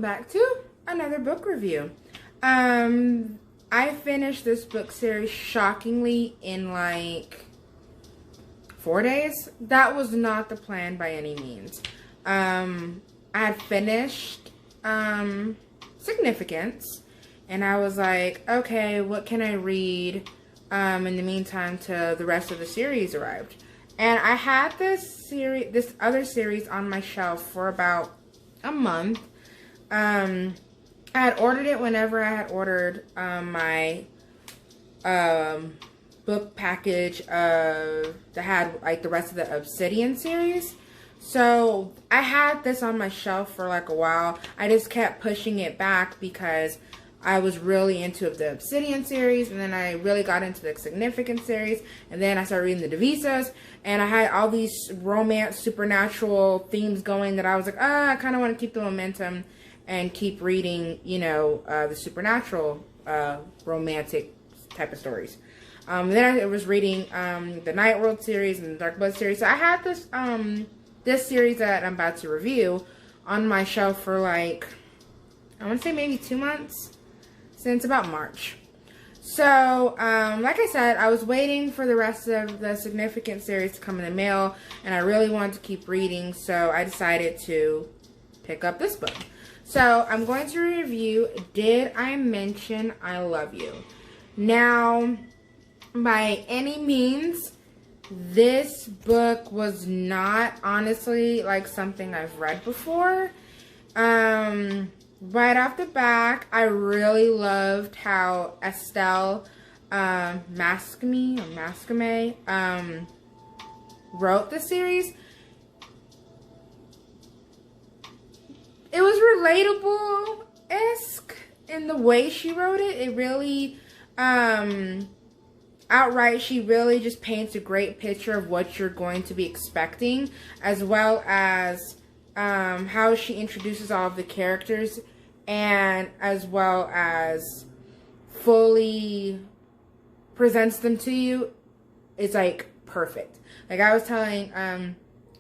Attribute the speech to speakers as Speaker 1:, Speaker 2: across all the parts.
Speaker 1: back to another book review. I finished this book series shockingly in like 4 days. That was not the plan by any means. I had finished Significance, and I was like, okay, what can I read in the meantime till the rest of the series arrived. And I had this other series on my shelf for about a month. I had ordered it whenever I had ordered my book package that had like the rest of the Obsidian series. So I had this on my shelf for like a while. I just kept pushing it back because I was really into the Obsidian series, and then I really got into the Significant series, and then I started reading the Devisas, and I had all these romance, supernatural themes going that I was like, I kind of want to keep the momentum and keep reading, you know, the supernatural, romantic type of stories. Then I was reading the Night World series and the Dark Blood series. So I had this this series that I'm about to review on my shelf for like, I want to say maybe 2 months, since about March. So, like I said, I was waiting for the rest of the Significant series to come in the mail, and I really wanted to keep reading, so I decided to pick up this book. So, I'm going to review Did I Mention I Love You? Now, by any means, this book was not honestly like something I've read before. Right off the back, I really loved how Estelle Mascame wrote the series. It was relatable-esque in the way she wrote it. It really, outright, she really just paints a great picture of what you're going to be expecting, as well as how she introduces all of the characters, and as well as fully presents them to you. It's like perfect. Like I was telling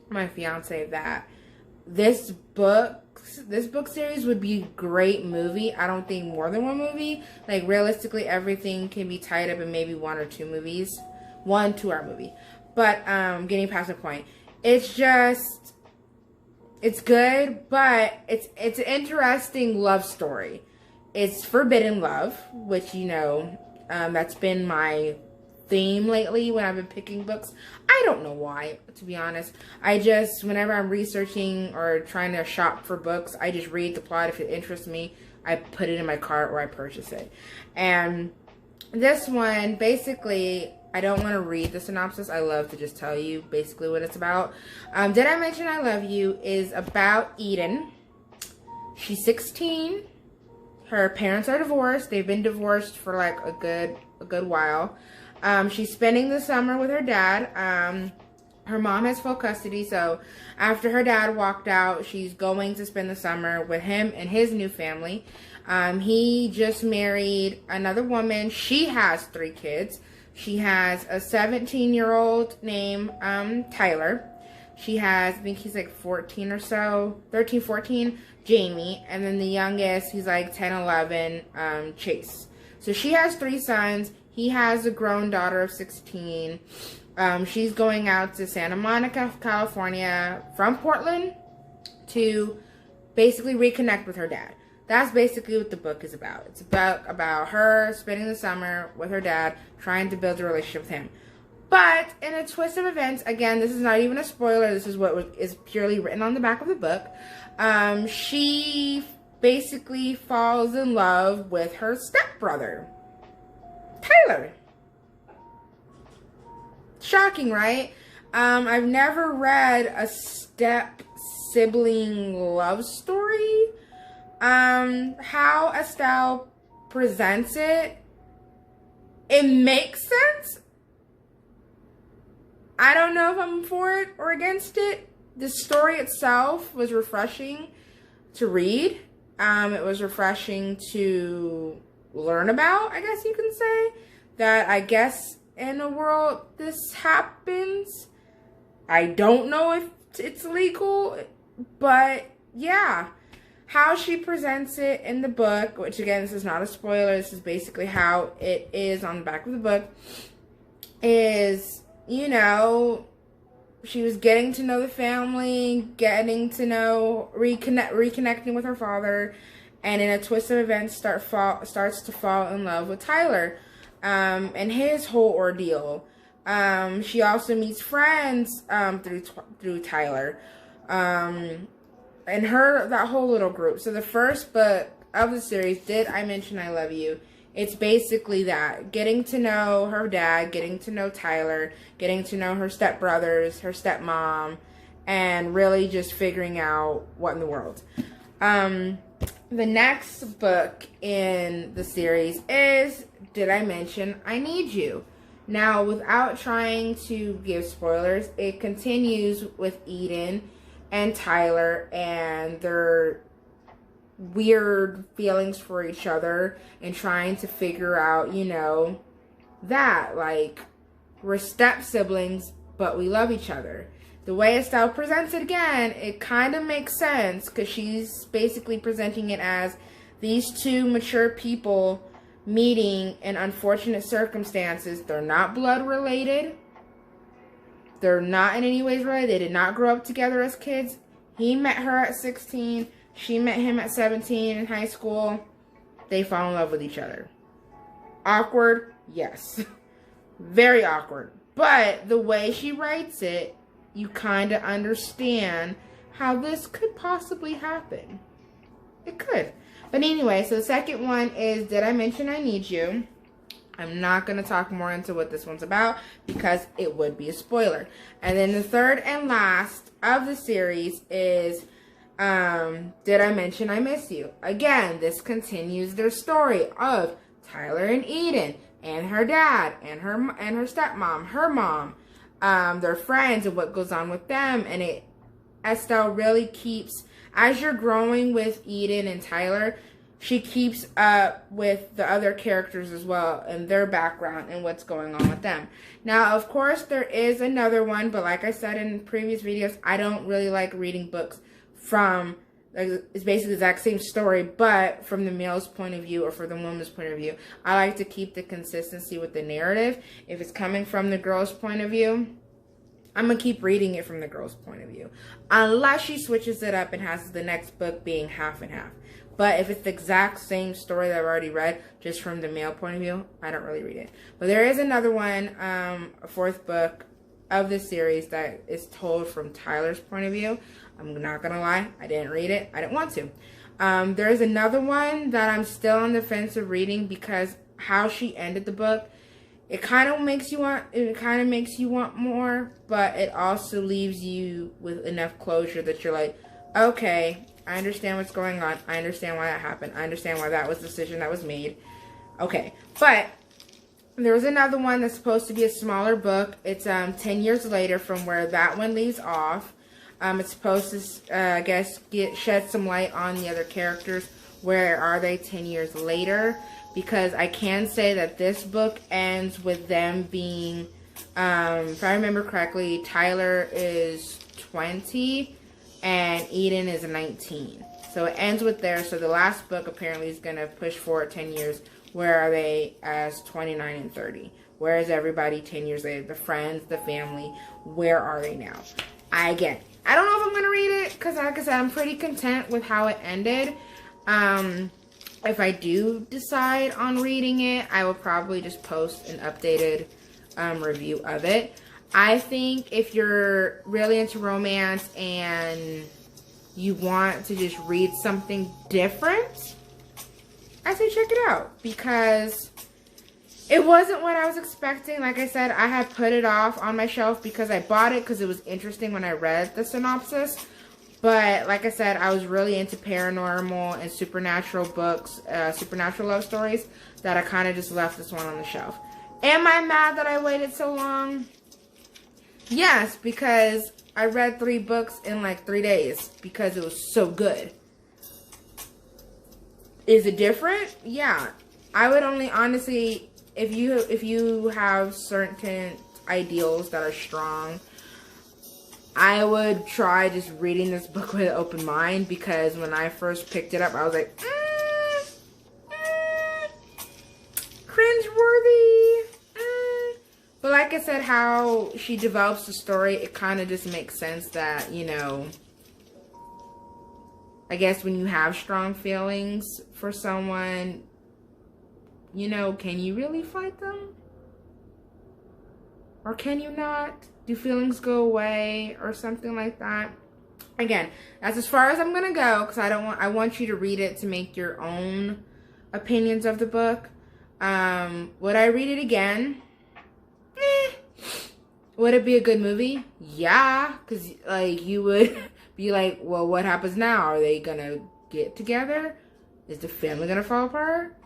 Speaker 1: my fiance that this book series would be a great movie. I don't think more than one movie. Like realistically, everything can be tied up in maybe 1 or 2 movies. 1 2-hour movie. But getting past the point, it's just, it's good, but it's an interesting love story. It's forbidden love, which, you know, that's been my theme lately when I've been picking books. I don't know why, to be honest. I just, whenever I'm researching or trying to shop for books, I just read the plot. If it interests me, I put it in my cart or I purchase it. And this one, basically, I don't want to read the synopsis. I love to just tell you basically what it's about. Did I Mention I Love You is about Eden. She's 16. Her parents are divorced. They've been divorced for like a good while. She's spending the summer with her dad. Her mom has full custody, so after her dad walked out, she's going to spend the summer with him and his new family. He just married another woman. She has 3 kids. She has a 17-year-old named Tyler. She has, I think he's like 14 or so, 13, 14, Jamie. And then the youngest, he's like 10, 11, Chase. So she has 3 sons. He has a grown daughter of 16. She's going out to Santa Monica, California from Portland to basically reconnect with her dad. That's basically what the book is about. It's about her spending the summer with her dad, trying to build a relationship with him. But in a twist of events, again, this is not even a spoiler. This is what is purely written on the back of the book. She basically falls in love with her stepbrother, Tyler. Shocking, right? I've never read a step sibling love story. How Estelle presents it makes sense. I don't know if I'm for it or against it. The story itself was refreshing to read. It was refreshing to learn about, I guess you can say. That I guess in a world this happens. I don't know if it's legal, but yeah. how she presents it in the book, which again, this is not a spoiler, this is basically how it is on the back of the book, is, you know, she was getting to know the family, getting to know, reconnecting with her father, and in a twist of events starts to fall in love with Tyler, and his whole ordeal. She also meets friends through Tyler, and that whole little group. So the first book of the series, Did I Mention I Love You? It's basically that, getting to know her dad, getting to know Tyler, getting to know her stepbrothers, her stepmom, and really just figuring out what in the world. The next book in the series is Did I Mention I Need You? Now, without trying to give spoilers, it continues with Eden and Tyler and their weird feelings for each other and trying to figure out, you know, that, like, we're step siblings, but we love each other. The way Estelle presents it again, it kind of makes sense because she's basically presenting it as these two mature people meeting in unfortunate circumstances. They're not blood related. They're not in any ways related. They did not grow up together as kids. He met her at 16. She met him at 17 in high school. They fall in love with each other. Awkward? Yes. Very awkward. But the way she writes it, you kind of understand how this could possibly happen. It could. But anyway, so the second one is Did I Mention I Need You? I'm not going to talk more into what this one's about because it would be a spoiler. And then the third and last of the series is Did I Mention I Miss You? Again, this continues their story of Tyler and Eden and her dad and her stepmom, her mom, their friends and what goes on with them. And Estelle really keeps, as you're growing with Eden and Tyler, she keeps up with the other characters as well and their background and what's going on with them. Now, of course, there is another one, but like I said in previous videos, I don't really like reading books from, it's basically the exact same story, but from the male's point of view or from the woman's point of view. I like to keep the consistency with the narrative. If it's coming from the girl's point of view, I'm going to keep reading it from the girl's point of view. Unless she switches it up and has the next book being half and half. But if it's the exact same story that I've already read, just from the male point of view, I don't really read it. But there is another one, a fourth book of the series that is told from Tyler's point of view. I'm not going to lie, I didn't read it. I didn't want to. There's another one that I'm still on the fence of reading because how she ended the book, it kind of makes you want more, but it also leaves you with enough closure that you're like, okay, I understand what's going on. I understand why that happened. I understand why that was the decision that was made. Okay, but there was another one that's supposed to be a smaller book. It's 10 years later from where that one leaves off. It's supposed to, I guess, shed some light on the other characters. Where are they 10 years later? Because I can say that this book ends with them being, if I remember correctly, Tyler is 20 and Eden is 19. So it ends with there. So the last book apparently is going to push forward 10 years. Where are they as 29 and 30? Where is everybody 10 years later? The friends, the family, where are they now? I don't know if I'm going to read it because, like I said, I'm pretty content with how it ended. If I do decide on reading it, I will probably just post an updated review of it. I think if you're really into romance and you want to just read something different, I say check it out because it wasn't what I was expecting. Like I said, I had put it off on my shelf because I bought it because it was interesting when I read the synopsis. But like I said, I was really into paranormal and supernatural books, supernatural love stories, that I kind of just left this one on the shelf. Am I mad that I waited so long? Yes, because I read 3 books in like 3 days because it was so good. Is it different? Yeah. I would only, honestly, if you have certain ideals that are strong, I would try just reading this book with an open mind, because when I first picked it up, I was like, cringeworthy. But like I said, how she develops the story, it kind of just makes sense that, you know, I guess when you have strong feelings for someone, you know, can you really fight them? Or can you not? Do feelings go away or something like that? Again, that's as far as I'm going to go, because I want you to read it to make your own opinions of the book. Would I read it again? Would it be a good movie? Yeah, because like you would be like, well, what happens now? Are they gonna get together? Is the family gonna fall apart?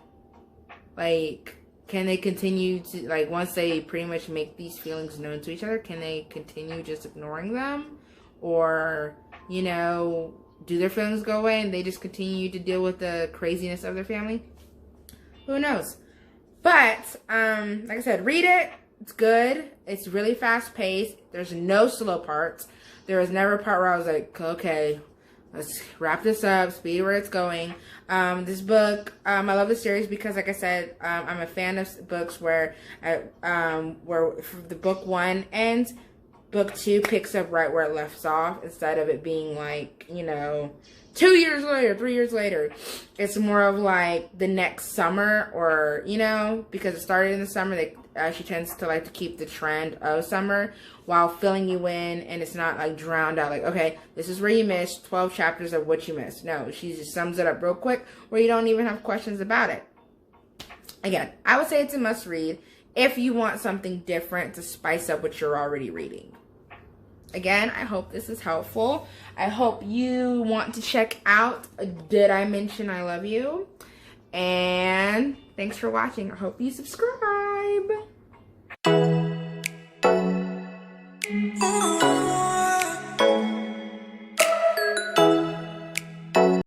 Speaker 1: Like, can they continue to, like, once they pretty much make these feelings known to each other, can they continue just ignoring them? Or, you know, do their feelings go away and they just continue to deal with the craziness of their family? Who knows? But, like I said, read it. It's good. It's really fast paced. There's no slow parts. There was never a part where I was like, okay, let's wrap this up, speed where it's going. This book, I love the series because, like I said, I'm a fan of books where the book 1 ends, book 2 picks up right where it left off, instead of it being like, you know, 2 years later, 3 years later. It's more of like the next summer, or, you know, because it started in the summer, she tends to like to keep the trend of summer while filling you in, and it's not like drowned out, like, okay, this is where you missed 12 chapters of what you missed. No, she just sums it up real quick where you don't even have questions about it. Again, I would say it's a must read if you want something different to spice up what you're already reading. Again, I hope this is helpful. I hope you want to check out Did I Mention I Love You? And thanks for watching. I hope you subscribe.